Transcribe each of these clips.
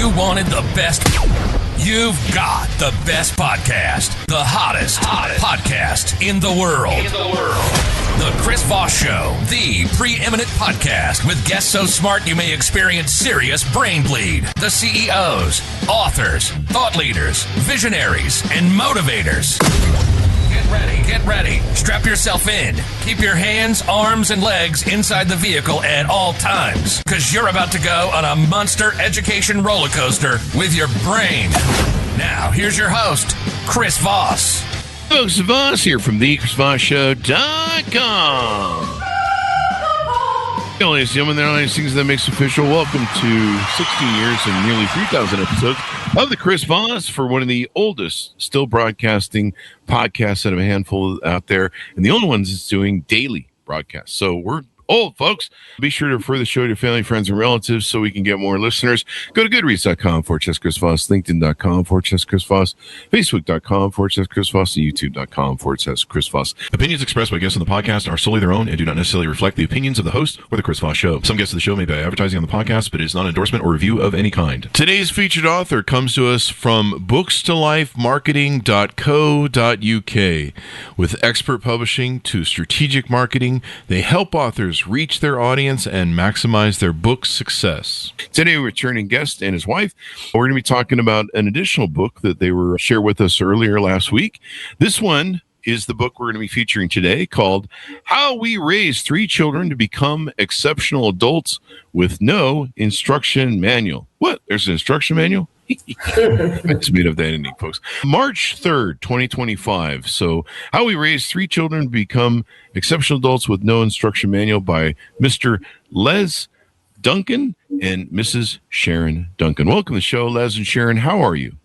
You wanted the best. You've got the best podcast. The hottest podcast in the world. The Chris Voss Show, the preeminent podcast with guests so smart you may experience serious brain bleed. The CEOs, authors, thought leaders, visionaries, and motivators. Get ready. Strap yourself in. Keep your hands, arms, and legs inside the vehicle at all times, because you're about to go on a monster education roller coaster with your brain. Now, here's your host, Chris Voss. Folks, Voss here from the ChrisVossShow.com. Ladies and gentlemen, there are nice things that makes official. Welcome to 16 years and nearly 3,000 episodes of the Chris Voss, for one of the oldest still broadcasting podcasts out of a handful out there, and the only ones that's doing daily broadcasts. So we're old, folks. Be sure to refer the show to your family, friends, and relatives so we can get more listeners. Go to goodreads.com/Chris Voss, LinkedIn.com/Chris Voss, Facebook.com/Chris Voss, and YouTube.com/Chris Voss. Opinions expressed by guests on the podcast are solely their own and do not necessarily reflect the opinions of the host or the Chris Voss Show. Some guests of the show may be advertising on the podcast, but it is not an endorsement or review of any kind. Today's featured author comes to us from bookstolifemarketing.co.uk. With expert publishing to strategic marketing, they help authors reach their audience and maximize their book's success. Today, returning guest and his wife, we're going to be talking about an additional book that they were shared with us earlier last week. This one is the book we're going to be featuring today, called How We Raise Three Children to Become Exceptional Adults with No Instruction Manual. What? There's an instruction manual? I just made up that ending, folks. March 3rd, 2025. So, How We Raise Three Children to Become Exceptional Adults with No Instruction Manual by Mr. Les Duncan and Mrs. Sharon Duncan. Welcome to the show, Les and Sharon. How are you?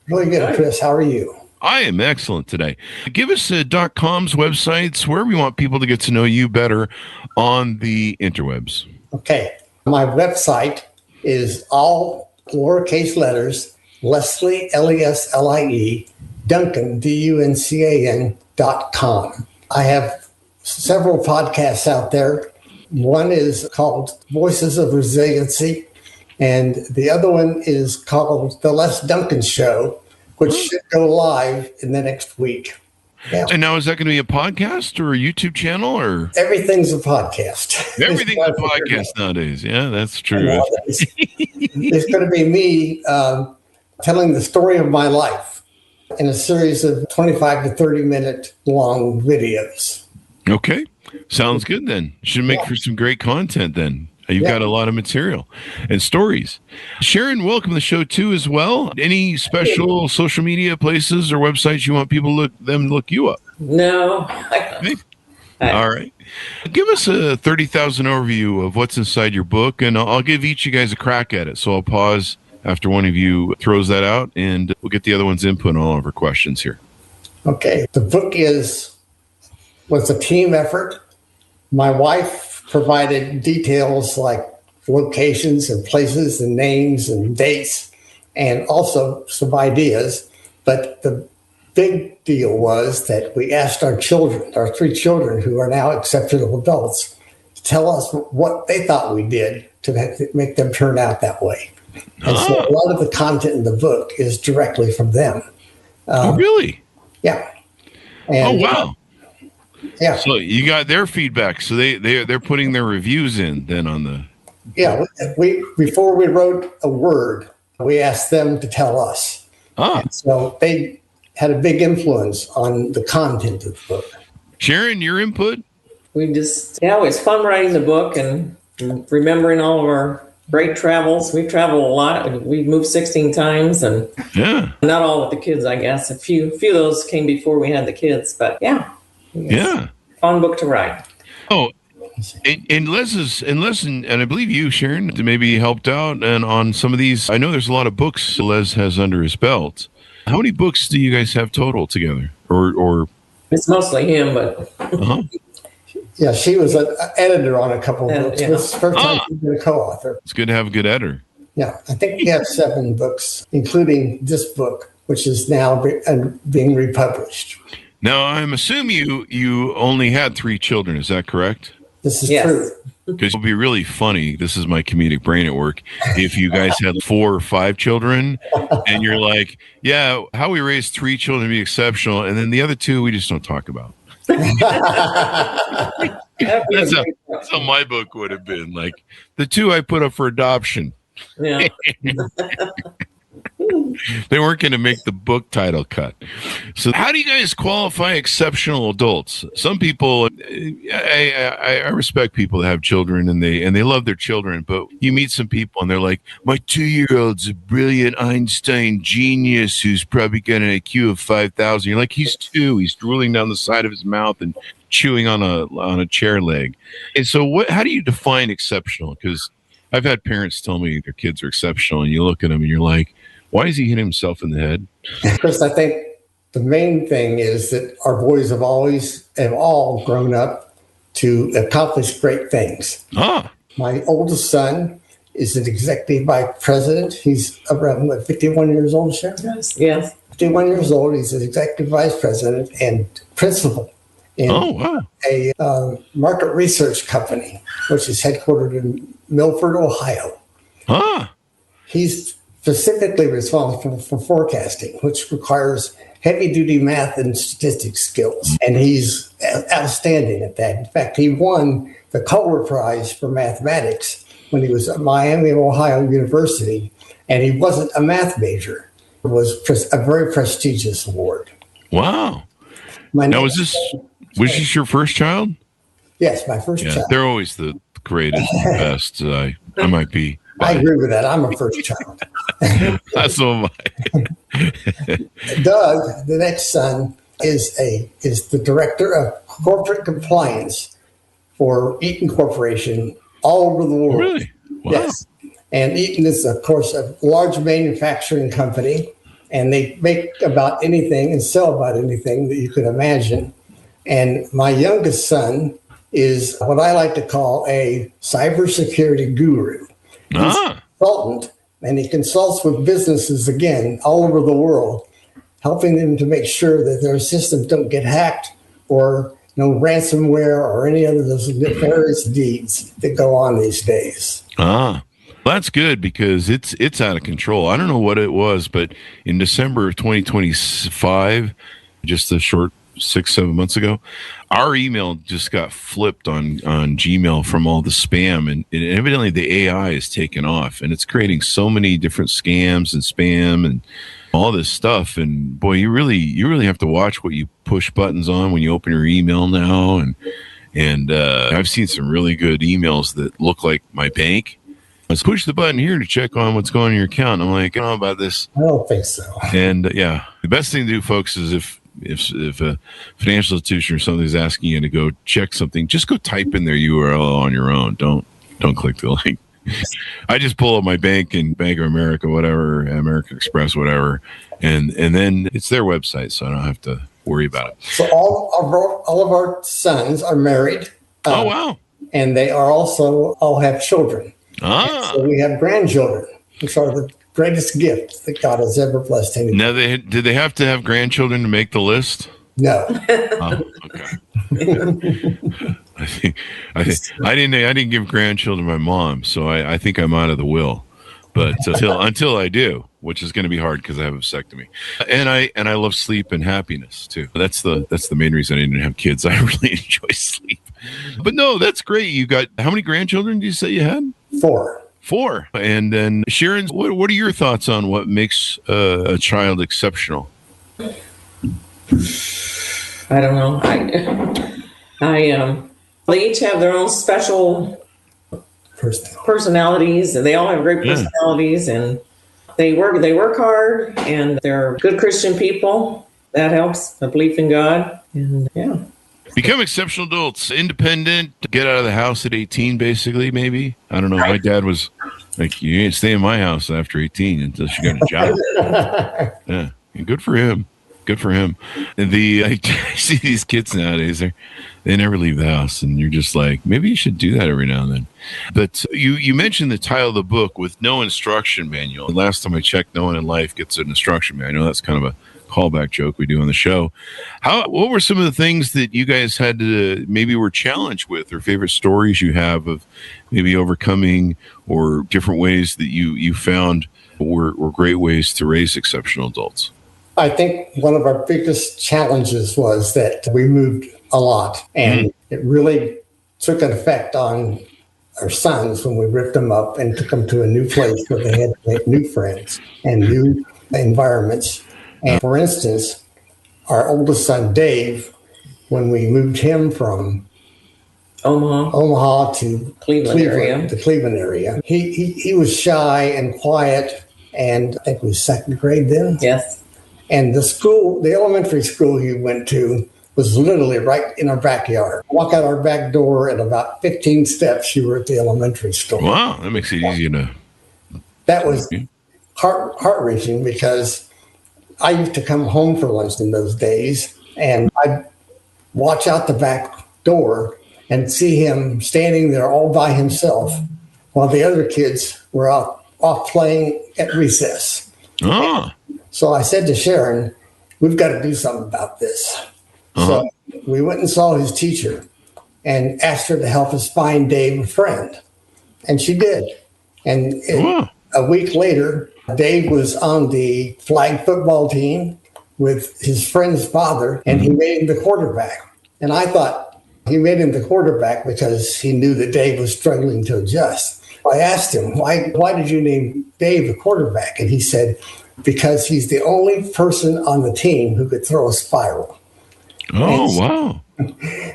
Really good, Chris. How are you? I am excellent today. Give us .com's websites, where we want people to get to know you better on the interwebs. Okay. My website is all lowercase letters, Leslie, Leslie, Duncan, DUNCAN.com. I have several podcasts out there. One is called Voices of Resiliency, and the other one is called The Les Duncan Show, which should go live in the next week. Yeah. And now, is that going to be a podcast or a YouTube channel, or everything's a podcast? Everything's a podcast nowadays. Yeah, that's true. It's going to be me telling the story of my life in a series of 25 to 30 minute long videos. Okay, sounds good. Then should make for some great content. Then you've got a lot of material and stories. Sharon, welcome to the show too as well. Any special social media places or websites you want people to look you up? No. Okay. All right. Give us a 30,000 overview of what's inside your book, and I'll give each of you guys a crack at it. So I'll pause after one of you throws that out, and we'll get the other one's input on all of our questions here. Okay. The book was a team effort. My wife provided details like locations and places and names and dates, and also some ideas. But the big deal was that we asked our children, our three children who are now exceptional adults, to tell us what they thought we did to make them turn out that way. And so a lot of the content in the book is directly from them. Oh, really? Yeah. And, wow. Yeah. So you got their feedback. So they're putting their reviews in then on the. Yeah. Before we wrote a word, we asked them to tell us. And so they had a big influence on the content of the book. Sharon, your input? It was fun writing the book and remembering all of our great travels. We've traveled a lot. We've moved 16 times, and not all with the kids, I guess. A few of those came before we had the kids, but yeah. Fun book to write. Oh, and Les and I believe you, Sharon, maybe helped out and on some of these. I know there's a lot of books Les has under his belt. How many books do you guys have total together? Or it's mostly him, but yeah, she was an editor on a couple of books. This first time she's been a co-author. It's good to have a good editor. Yeah, I think we have 7 books, including this book, which is now being republished. Now, I'm assuming you only had 3 children. Is that correct? This is true. Because it would be really funny. This is my comedic brain at work. If you guys had 4 or 5 children and you're like, yeah, how we raised 3 children to be exceptional. And then the other 2, we just don't talk about. That's how my book would have been. Like the 2 I put up for adoption. Yeah. They weren't going to make the book title cut. So how do you guys qualify exceptional adults? Some people, I respect people that have children and they love their children, but you meet some people and they're like, my 2-year-old's a brilliant Einstein genius who's probably got an IQ of 5,000. You're like, he's 2. He's drooling down the side of his mouth and chewing on a chair leg. And so how do you define exceptional? Because I've had parents tell me their kids are exceptional, and you look at them and you're like, why is he hitting himself in the head? Chris, I think the main thing is that our boys have all grown up to accomplish great things. My oldest son is an executive vice president. He's around 51 years old, Sharon? Yes. 51 years old. He's an executive vice president and principal in a market research company, which is headquartered in Milford, Ohio. He's specifically responsible for forecasting, which requires heavy-duty math and statistics skills. And he's outstanding at that. In fact, he won the Kohler Prize for mathematics when he was at Miami, Ohio University, and he wasn't a math major. It was a very prestigious award. Wow. Now, was this your first child? Yes, my first child. They're always the greatest, the best. I might be. I agree with that. I'm a first child. That's so am I. Doug, the next son, is the director of corporate compliance for Eaton Corporation all over the world. Really? Wow. Yes. And Eaton is, of course, a large manufacturing company, and they make about anything and sell about anything that you could imagine. And my youngest son is what I like to call a cybersecurity guru. He's a consultant, and he consults with businesses, again, all over the world, helping them to make sure that their systems don't get hacked or ransomware or any other of those nefarious deeds that go on these days. That's good because it's out of control. I don't know what it was, but in December of 2025, just a short 6-7 months ago, our email just got flipped on Gmail from all the spam, and evidently the AI is taken off, and it's creating so many different scams and spam and all this stuff. And boy, you really have to watch what you push buttons on when you open your email now. And I've seen some really good emails that look like my bank. Let's push the button here to check on what's going on in your account. I'm like, I don't know about this. I don't think so. And the best thing to do, folks, is if a financial institution or something is asking you to go check something, just go type in their URL on your own. Don't click the link. I just pull up my bank and Bank of America, whatever, American Express, whatever, and then it's their website, so I don't have to worry about it. So all of our sons are married. Oh wow! And they are also all have children. So we have grandchildren, which are the greatest gift that God has ever blessed anyone. Now, did they have to have grandchildren to make the list? No. Oh, okay. I didn't give grandchildren to my mom, so I think I'm out of the will. But until I do, which is going to be hard because I have a vasectomy, and I love sleep and happiness too. That's the main reason I didn't have kids. I really enjoy sleep. But no, that's great. You got how many grandchildren did you say you had? 4. And then Sharon, what are your thoughts on what makes a child exceptional? I don't know. They each have their own special personalities, and they all have great personalities, and they work hard, and they're good Christian people. That helps. A belief in God, and become exceptional adults, independent, get out of the house at 18, basically, maybe. I don't know. My dad was like, you ain't stay in my house after 18 until she got a job. Yeah, good for him. Good for him. I see these kids nowadays, they never leave the house, and you're just like, maybe you should do that every now and then. But you mentioned the title of the book with no instruction manual. Last time I checked, no one in life gets an instruction manual. I know that's kind of a callback joke we do on the show. What were some of the things that you guys had to maybe were challenged with, or favorite stories you have of maybe overcoming, or different ways that you found were great ways to raise exceptional adults? I think one of our biggest challenges was that we moved a lot, and it really took an effect on our sons when we ripped them up and took them to a new place where they had to make new friends and new environments. And for instance, our oldest son, Dave, when we moved him from Omaha to the Cleveland area, he was shy and quiet, and I think it was second grade then. Yes. And the elementary school he went to was literally right in our backyard. Walk out our back door, and about 15 steps, you were at the elementary school. Wow, that makes it easy to... That was heart-wrenching, because I used to come home for lunch in those days, and I'd watch out the back door and see him standing there all by himself while the other kids were off playing at recess. Oh. So I said to Sharon, we've got to do something about this. So we went and saw his teacher and asked her to help us find Dave a friend. And she did. And a week later, Dave was on the flag football team with his friend's father, and he made him the quarterback. And I thought he made him the quarterback because he knew that Dave was struggling to adjust. I asked him, why did you name Dave the quarterback? And he said, because he's the only person on the team who could throw a spiral. Oh, wow.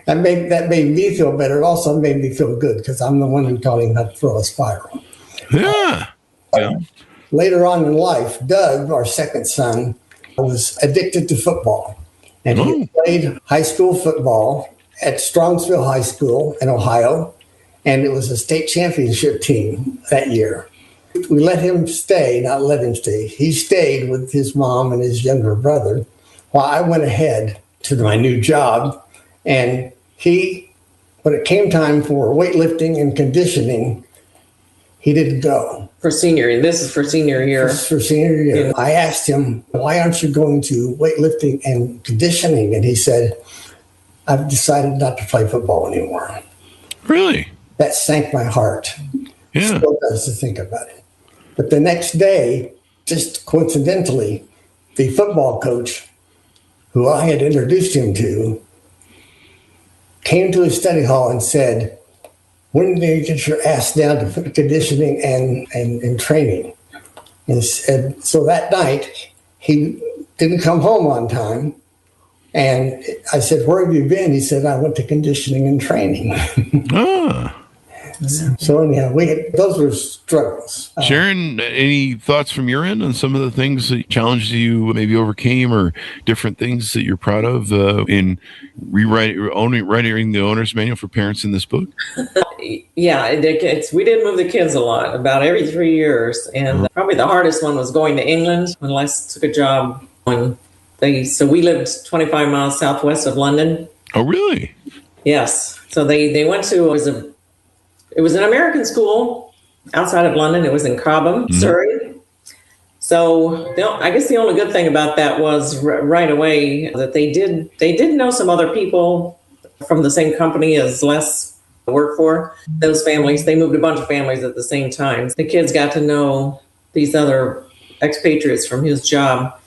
That made me feel better. It also made me feel good because I'm the one who taught him how to throw a spiral. Yeah. Later on in life, Doug, our second son, was addicted to football. And he played high school football at Strongsville High School in Ohio. And it was a state championship team that year. We let him stay, not let him stay. He stayed with his mom and his younger brother while I went ahead to my new job. And when it came time for weightlifting and conditioning, he didn't go. For senior year. This is for senior year. This is for senior year. Yeah. I asked him, why aren't you going to weightlifting and conditioning? And he said, I've decided not to play football anymore. Really? That sank my heart. Yeah. Still does to think about it. But the next day, just coincidentally, the football coach who I had introduced him to came to his study hall and said, when did you get your ass down to conditioning and training? And so that night, he didn't come home on time. And I said, where have you been? He said, I went to conditioning and training. So anyhow, those were struggles. Sharon, any thoughts from your end on some of the things that challenged you, maybe overcame, or different things that you're proud of in writing the owner's manual for parents in this book? Yeah, we did move the kids a lot, about every 3 years. And probably the hardest one was going to England when Les took a job. So we lived 25 miles southwest of London. Oh, really? Yes. So they went to, it was an American school outside of London. It was in Cobham, Surrey. So I guess the only good thing about that was right away that they did know some other people from the same company as Les worked for. Those families, they moved a bunch of families at the same time. The kids got to know these other expatriates from his job.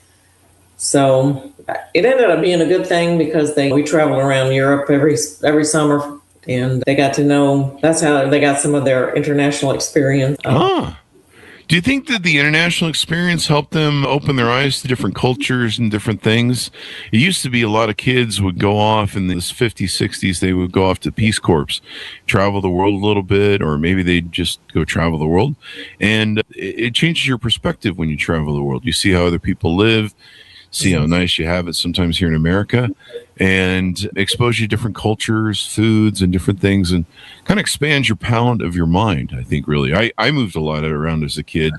So it ended up being a good thing because we traveled around Europe every summer. And they got to know, that's how they got some of their international experience. Do you think that the international experience helped them open their eyes to different cultures and different things? It used to be a lot of kids would go off in the 50s, 60s, they would go off to Peace Corps, travel the world a little bit, or maybe they'd just go travel the world. And it changes your perspective when you travel the world. You see how other people live, see how nice you have it sometimes here in America, and expose you to different cultures, foods, and different things, and kind of expands your palette of your mind, I think, really. I moved a lot around as a kid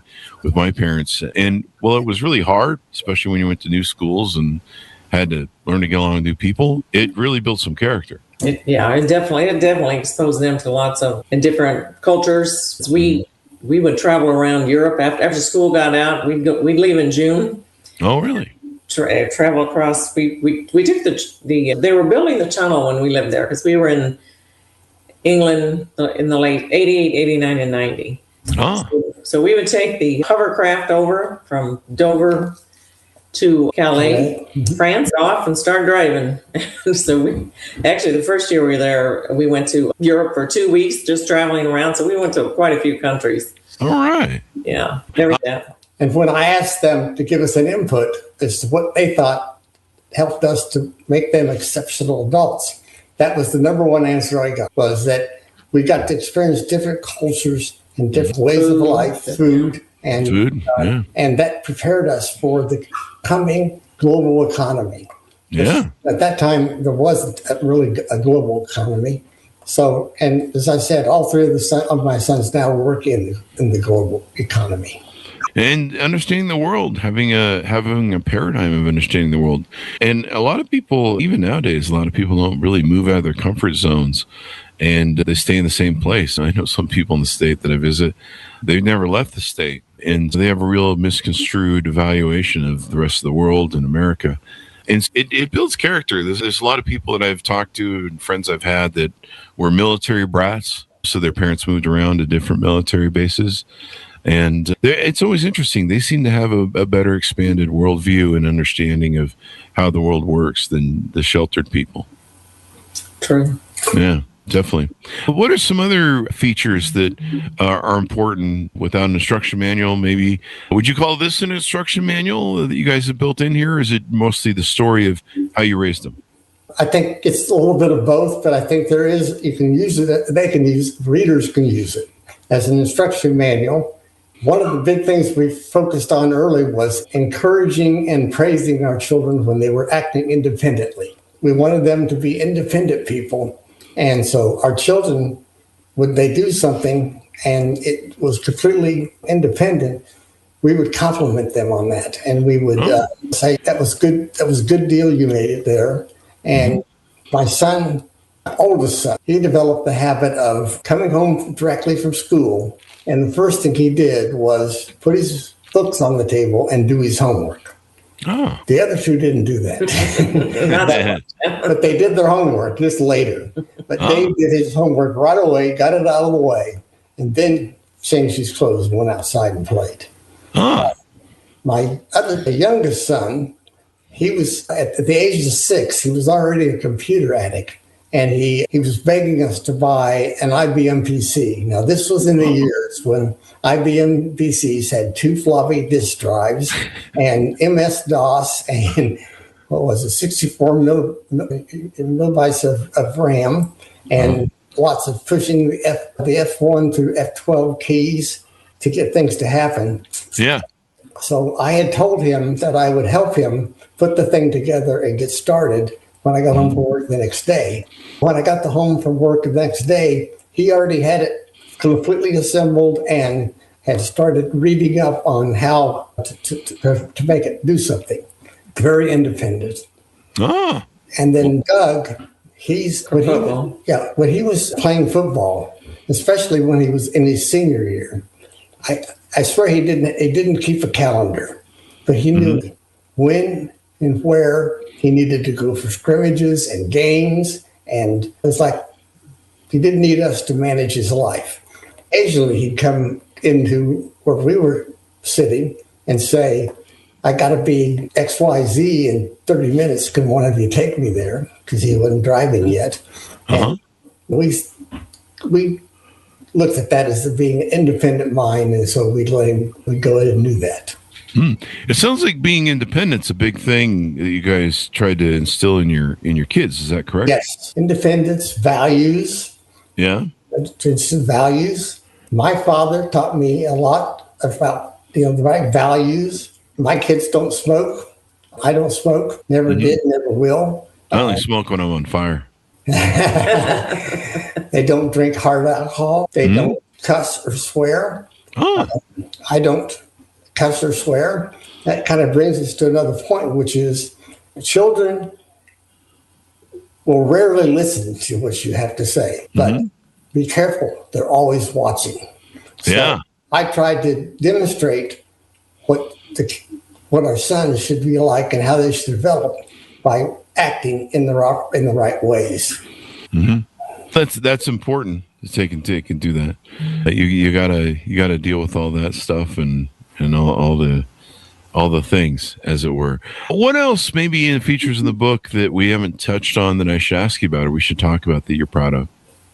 with my parents, and, well, it was really hard, especially when you went to new schools and had to learn to get along with new people. It really built some character. It definitely exposed them to lots of different cultures. We would travel around Europe after school got out. We'd leave in June. Oh, really? travel across. We took they were building the tunnel when we lived there because we were in England in the late 88, 89, and 90. Oh. So we would take the hovercraft over from Dover to Calais, France, off and start driving. So the first year we were there, we went to Europe for 2 weeks, just traveling around. So we went to quite a few countries. All right. Yeah. And when I asked them to give us an input as to what they thought helped us to make them exceptional adults, that was the number one answer I got, was that we got to experience different cultures and different ways of life, food, and that prepared us for the coming global economy. Yeah. At that time, there wasn't really a global economy. So, and as I said, all three of my sons now work in the global economy. And understanding the world, having a paradigm of understanding the world. And a lot of people, even nowadays, a lot of people don't really move out of their comfort zones and they stay in the same place. I know some people in the state that I visit, they've never left the state and they have a real misconstrued evaluation of the rest of the world and America. And it builds character. There's a lot of people that I've talked to and friends I've had that were military brats. So their parents moved around to different military bases. And it's always interesting. They seem to have a better expanded worldview and understanding of how the world works than the sheltered people. True. Yeah, definitely. What are some other features that are important without an instruction manual? Maybe, would you call this an instruction manual that you guys have built in here? Or is it mostly the story of how you raised them? I think it's a little bit of both, but I think you can use it. Readers can use it as an instruction manual. One of the big things we focused on early was encouraging and praising our children when they were acting independently. We wanted them to be independent people. And so our children, when they do something and it was completely independent, we would compliment them on that. And we would say, that was good. That was a good deal. You made it there. And my son, oldest son, he developed the habit of coming home directly from school. And the first thing he did was put his books on the table and do his homework. Oh. The other two didn't do that. But they did their homework just later. But Dave did his homework right away, got it out of the way, and then changed his clothes and went outside and played. The youngest son, he was at the age of 6, he was already a computer addict. And he was begging us to buy an IBM PC. Now, this was in the years when IBM PCs had 2 floppy disk drives and MS-DOS and, 64 megabytes of RAM and lots of pushing the F1 through F12 keys to get things to happen. Yeah. So I had told him that I would help him put the thing together and get started when I got home from work the next day. When I got home from work the next day, he already had it completely assembled and had started reading up on how to make it do something. Very independent. Oh. And then Doug, when he was playing football, especially when he was in his senior year, I swear he didn't keep a calendar, but he knew when and where he needed to go for scrimmages and games. And it was like he didn't need us to manage his life. Occasionally, he'd come into where we were sitting and say, I got to be XYZ in 30 minutes. Can one of you take me there? Because he wasn't driving yet. And we looked at that as being an independent mind. And so we'd go ahead and do that. It sounds like being independent's a big thing that you guys tried to instill in your kids. Is that correct? Yes. Independence, values. Yeah. Values. My father taught me a lot about the right values. My kids don't smoke. I don't smoke. Never did, never will. I only smoke when I'm on fire. They don't drink hard alcohol. They don't cuss or swear. I don't cuss or swear. That kind of brings us to another point, which is children will rarely listen to what you have to say, but be careful. They're always watching. So I tried to demonstrate what what our sons should be like and how they should develop by acting in the right ways. Mm-hmm. That's important to take and do that. You gotta deal with all that stuff and all the things, as it were. What else maybe in features in the book that we haven't touched on that I should ask you about or we should talk about that you're proud of?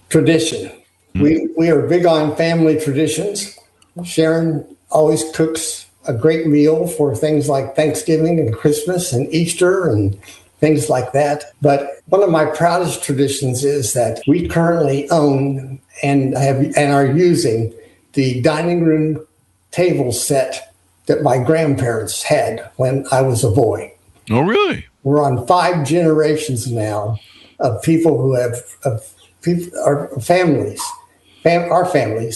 Tradition. We are big on family traditions. Sharon always cooks a great meal for things like Thanksgiving and Christmas and Easter and things like that. But one of my proudest traditions is that we currently own and are using the dining room table set that my grandparents had when I was a boy. Oh, really? We're on 5 generations now of people who our families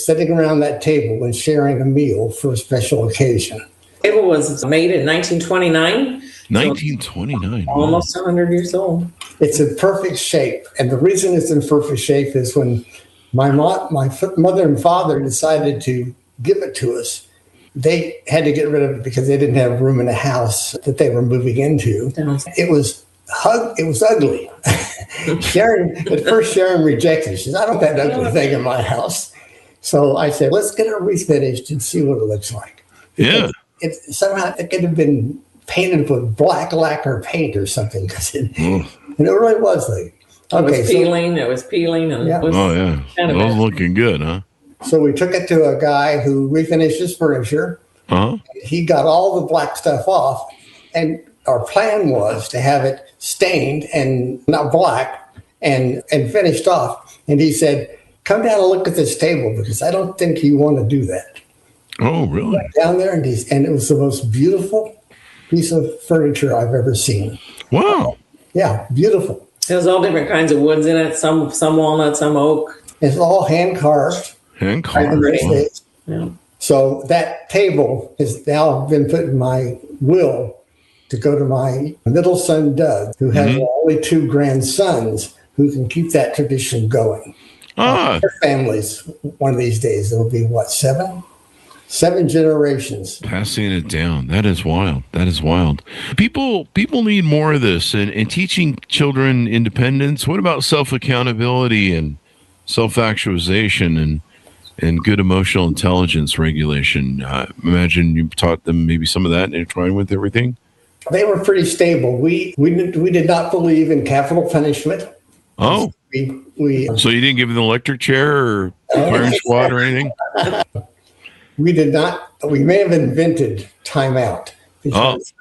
sitting around that table and sharing a meal for a special occasion. It was made in 1929. 1929. So almost 100 years old. It's in perfect shape. And the reason it's in perfect shape is when my mother and father decided to give it to us, they had to get rid of it because they didn't have room in the house that they were moving into. It was ugly. Sharon rejected it. She said, I don't have that ugly thing in my house. So I said, let's get it refinished and see what it looks like. Because it could have been painted with black lacquer paint or something. And it really was like. It was peeling. And it was It was looking good, huh? So we took it to a guy who refinished his furniture. Uh-huh. He got all the black stuff off. And our plan was to have it stained and not black and finished off. And he said, come down and look at this table because I don't think you want to do that. Oh, really? Went down there and it was the most beautiful piece of furniture I've ever seen. Wow. Yeah, beautiful. There's all different kinds of woods in it. Some walnut, some oak. It's all hand carved. Hand carved. Yeah. So that table has now been put in my will to go to my middle son, Doug, who has only 2 grandsons who can keep that tradition going. Their families, one of these days, it'll be 7 generations. Passing it down. That is wild. People need more of this and teaching children independence. What about self-accountability and self-actualization and good emotional intelligence regulation? Imagine you taught them maybe some of that intertwined with everything. They were pretty stable. We did not believe in capital punishment. Oh. So you didn't give them the electric chair or firing squad or anything? We did not. We may have invented timeout because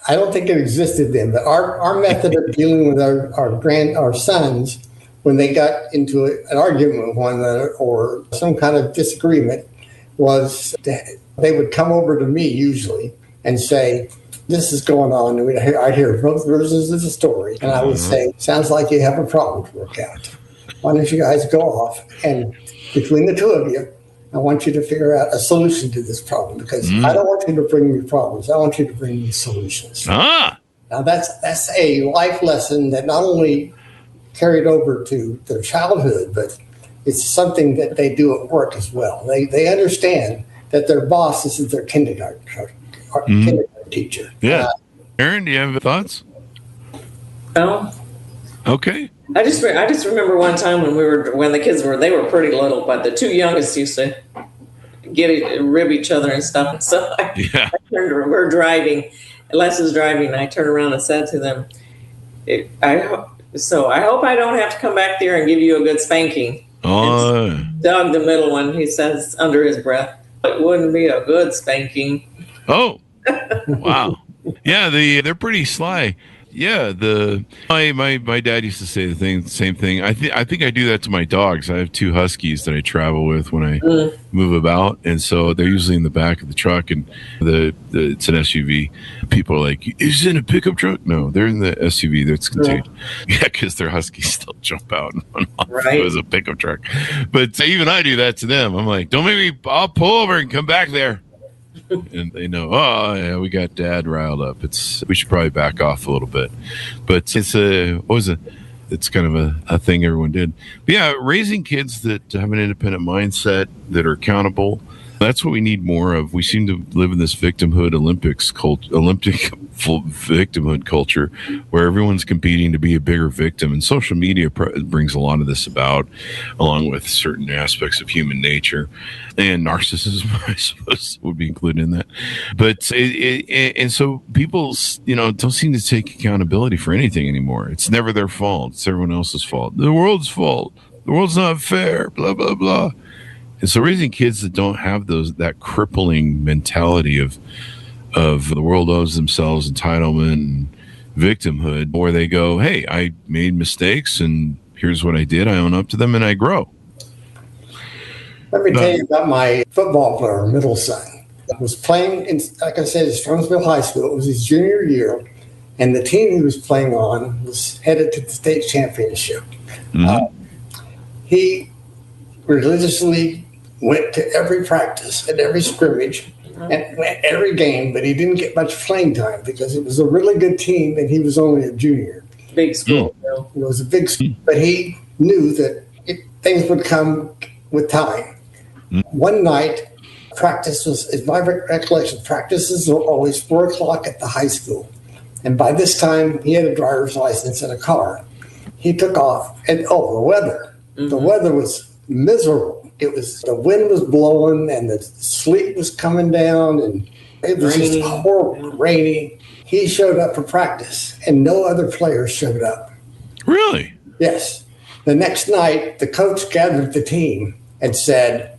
I don't think it existed then. But our method of dealing with our sons when they got into an argument with one another or some kind of disagreement was they would come over to me usually and say, this is going on. And I'd hear both versions of the story. And I would say, sounds like you have a problem to work out. Why don't you guys go off? And between the 2 of you, I want you to figure out a solution to this problem because I don't want you to bring me problems. I want you to bring me solutions. Now, that's a life lesson that not only carried over to their childhood, but it's something that they do at work as well. They understand that their boss isn't their kindergarten teacher. Yeah. Aaron, do you have thoughts? No. Okay. I just remember one time when the kids were pretty little, but the 2 youngest used to rib each other and stuff. So we're driving, Les is driving, and I turned around and said to them, I hope I don't have to come back there and give you a good spanking. Oh. Doug, the middle one, he says under his breath, it wouldn't be a good spanking. Oh, wow. Yeah, they're pretty sly. Yeah, my dad used to say the same thing. I think I do that to my dogs. I have 2 huskies that I travel with when I move about, and so they're usually in the back of the truck, and it's an SUV. People are like, "Is it in a pickup truck?" No, they're in the SUV that's contained. Yeah, because their huskies still jump out and run off. Right. It was a pickup truck, but even I do that to them. I'm like, "Don't make me! I'll pull over and come back there." And they know, oh yeah, we got Dad riled up. We should probably back off a little bit. But it's kind of a thing everyone did. But yeah, raising kids that have an independent mindset, that are accountable, That's what we need more of. We seem to live in this victimhood Olympic victimhood culture where everyone's competing to be a bigger victim. And social media brings a lot of this about, along with certain aspects of human nature and narcissism, I suppose, would be included in that. But and so people, don't seem to take accountability for anything anymore. It's never their fault. It's everyone else's fault. The world's fault. The world's not fair. Blah, blah, blah. And so raising kids that don't have that crippling mentality of the world owes themselves entitlement and victimhood, where they go, hey, I made mistakes and here's what I did. I own up to them and I grow. Let me tell you about my football player, middle son. I was playing in, like I said, Strongsville High School. It was his junior year, and the team he was playing on was headed to the state championship. Mm-hmm. He religiously went to every practice and every scrimmage and every game, but he didn't get much playing time because it was a really good team and he was only a junior. Big school. It was a big school, but he knew that things would come with time. One night, practice was, in my recollection, practices were always 4:00 at the high school. And by this time, he had a driver's license and a car. He took off, and the weather. Mm-hmm. The weather was miserable. The wind was blowing and the sleet was coming down and it was just horrible, rainy. He showed up for practice and no other players showed up. Really? Yes. The next night, the coach gathered the team and said,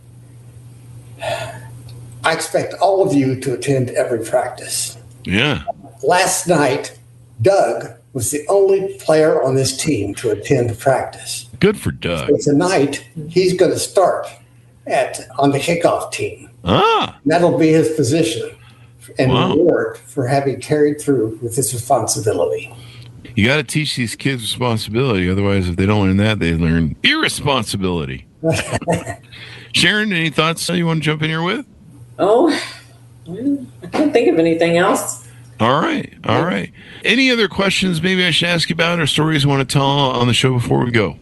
I expect all of you to attend every practice. Yeah. Last night, Doug was the only player on this team to attend practice. Good for Doug. So tonight, he's going to start on the kickoff team. That'll be his position and reward for having carried through with this responsibility. You got to teach these kids responsibility. Otherwise, if they don't learn that, they learn irresponsibility. Sharon, any thoughts you want to jump in here with? Oh, I can't think of anything else. All right. Any other questions maybe I should ask you about or stories you want to tell on the show before we go?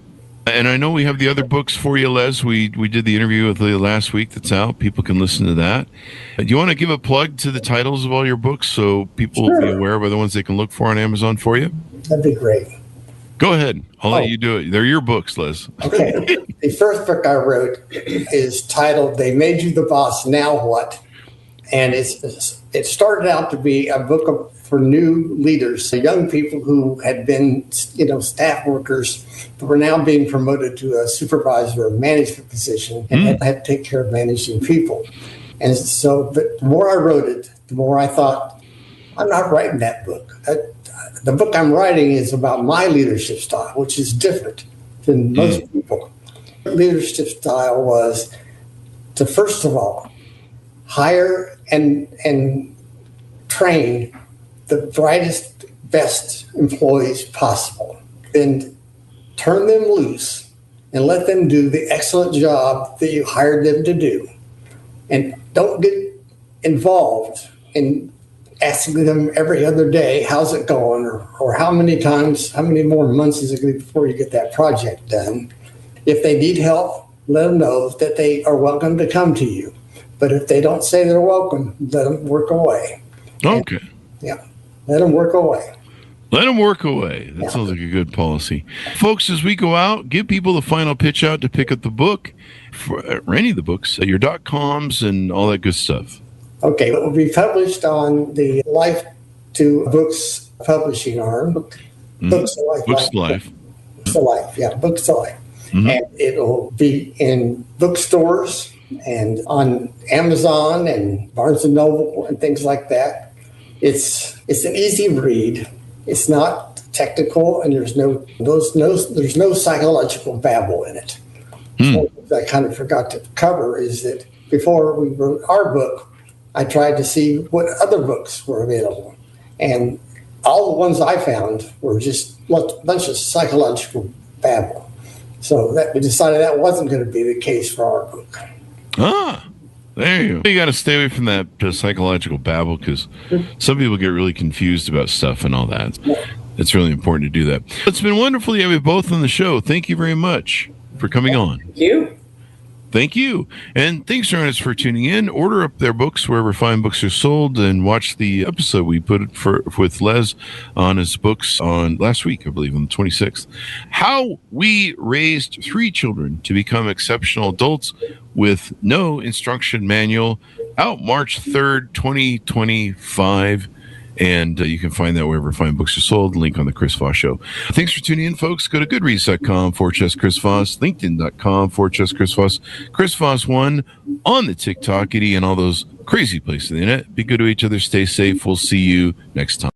And I know we have the other books for you, Les. We did the interview with Leah last week that's out. People can listen to that. Do you want to give a plug to the titles of all your books so people will be aware of the ones they can look for on Amazon for you? That'd be great. Go ahead. I'll let you do it. They're your books, Les. Okay. The first book I wrote is titled They Made You the Boss, Now What? And it started out to be a book for new leaders, young people who had been, staff workers, but were now being promoted to a supervisor or management position and had to take care of managing people. And so, but the more I wrote it, the more I thought, I'm not writing that book. The book I'm writing is about my leadership style, which is different than most people. Leadership style was to, first of all, hire and train the brightest, best employees possible. Then turn them loose and let them do the excellent job that you hired them to do. And don't get involved in asking them every other day, how's it going? Or how many more months is it going to be before you get that project done? If they need help, let them know that they are welcome to come to you. But if they don't say they're welcome, let them work away. Okay. Let them work away. Let them work away. That sounds like a good policy. Folks, as we go out, give people the final pitch out to pick up the book, or any of the books, your .coms and all that good stuff. Okay. It will be published on the Life to Books publishing arm. Books to Life. Books to Life. Books to Life. Yeah, Books to Life. Mm-hmm. And it will be in bookstores and on Amazon and Barnes & Noble and things like that. It's an easy read. It's not technical, and there's no psychological babble in it. So I kind of forgot to cover is that before we wrote our book, I tried to see what other books were available, and all the ones I found were just a bunch of psychological babble. So that we decided that wasn't going to be the case for our book. There you go. You got to stay away from that psychological babble because some people get really confused about stuff and all that. It's really important to do that. It's been wonderful to have you both on the show. Thank you very much for coming on. Thank you. Thank you. And thanks, Ernest, for tuning in. Order up their books wherever fine books are sold, and watch the episode we put with Les on his books on last week, I believe, on the 26th. How We Raised 3 Children to Become Exceptional Adults with No Instruction Manual, out March 3rd, 2025. And you can find that wherever fine books are sold. Link on the Chris Voss Show. Thanks for tuning in, folks. Go to goodreads.com/Chris Voss, LinkedIn.com/Chris Voss, Chris Voss1 on the TikTokity and all those crazy places on the internet. Be good to each other. Stay safe. We'll see you next time.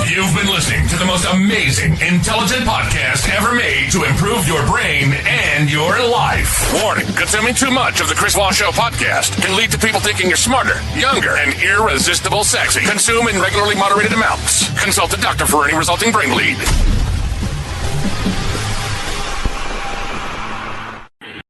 You've been listening to the most amazing, intelligent podcast ever made to improve your brain and your life. Warning, consuming too much of the Chris Voss Show podcast can lead to people thinking you're smarter, younger, and irresistible sexy. Consume in regularly moderated amounts. Consult a doctor for any resulting brain bleed.